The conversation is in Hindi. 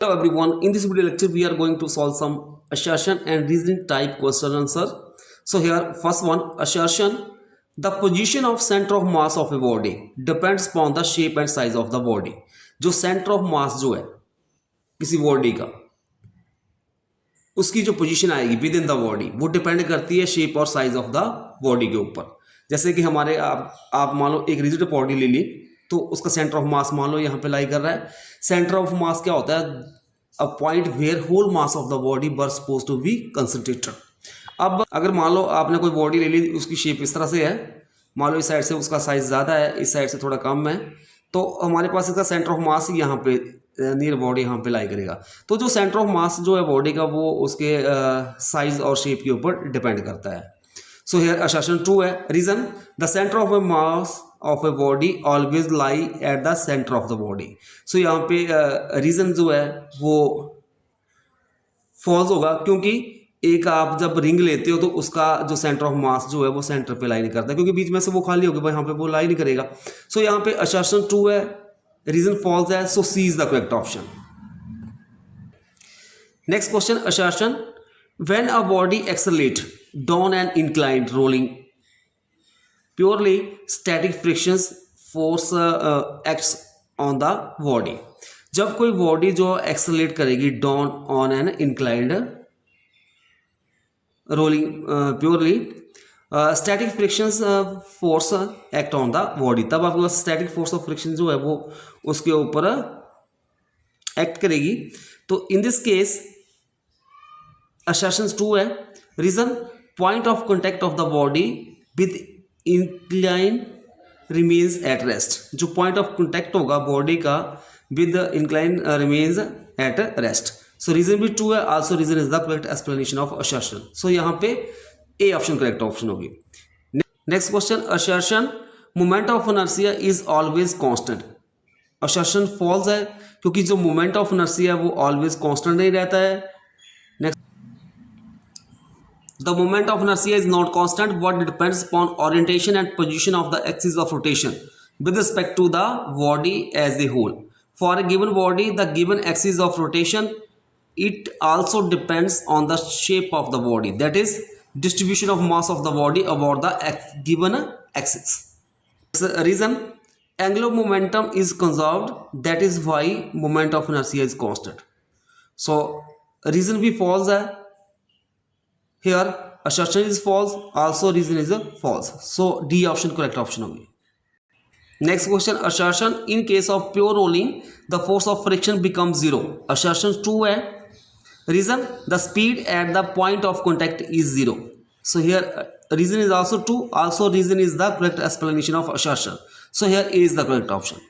Hello everyone, in this video lecture we are going to solve some assertion and reasoning type question answer. So here first one, assertion: the position of center of mass of a body depends upon the shape and size of the body. जो center of mass जो है किसी बॉडी का, उसकी जो पोजीशन आएगी विद इन द बॉडी वो डिपेंड करती है शेप और साइज ऑफ द बॉडी के ऊपर। जैसे कि हमारे आप मान लो एक रिजिड बॉडी ले ली तो उसका सेंटर ऑफ मास मान लो यहाँ पे लाई कर रहा है। सेंटर ऑफ मास क्या होता है? A point where whole mass of the body were suppose to be concentrated. अब अगर मान लो आपने कोई बॉडी ले ली, उसकी शेप इस तरह से है, मान लो इस साइड से उसका साइज ज़्यादा है, इस साइड से थोड़ा कम है, तो हमारे पास इसका सेंटर ऑफ मास यहाँ पे नियर बॉडी यहाँ पे लाई करेगा। तो जो सेंटर ऑफ मास जो है बॉडी का वो उसके साइज और शेप के ऊपर डिपेंड करता है। सो हियर असर्शन ट्रू है। Reason: the centre of a mass of a body always lie at the centre of the body. So यहाँ पे रीजन जो है वो फॉल्स होगा, क्योंकि एक आप जब रिंग लेते हो तो उसका जो सेंटर ऑफ मास जो है वो सेंटर पे लाई नहीं करता, क्योंकि बीच में से वो खाली होगा, यहाँ पे वो लाई नहीं करेगा। सो यहाँ पे असर्शन ट्रू है, रीजन फॉल्स है, so C is the correct option. Next question, assertion: when a body accelerate down and inclined rolling purely static frictions force acts on the body। जब कोई बॉडी जो एक्सेलरेट करेगी down on an inclined rolling purely static frictions force act on the body, तब आपके पास स्टैटिक फोर्स ऑफ फ्रिक्शन जो है वो उसके ऊपर एक्ट करेगी। तो in this case assertion true है। Reason: point of contact of the body with incline remains at rest. जो पॉइंट ऑफ कॉन्टैक्ट होगा बॉडी का with incline remains at rest. So reason भी ट्रू है, also reason is the correct explanation of assertion. So यहाँ पे ए ऑप्शन करेक्ट ऑप्शन होगी। Next question, assertion: moment of inertia is always constant. Assertion false है, क्योंकि जो मोमेंट ऑफ इनर्शिया है वो ऑलवेज कांस्टेंट नहीं रहता है। Next, the moment of inertia is not constant, but depends upon orientation and position of the axis of rotation with respect to the body as a whole. For a given body, the given axis of rotation, it also depends on the shape of the body, that is distribution of mass of the body about the given axis. Reason: angular momentum is conserved, that is why moment of inertia is constant. So reason भी false है। Here assertion is false, also reason is false, so D option correct option होगी। Next question, assertion: in case of pure rolling the force of friction becomes zero। assertion true है। Reason: the speed at the point of contact is zero। So here reason is also true, also reason is the correct explanation of assertion, so here A is the correct option।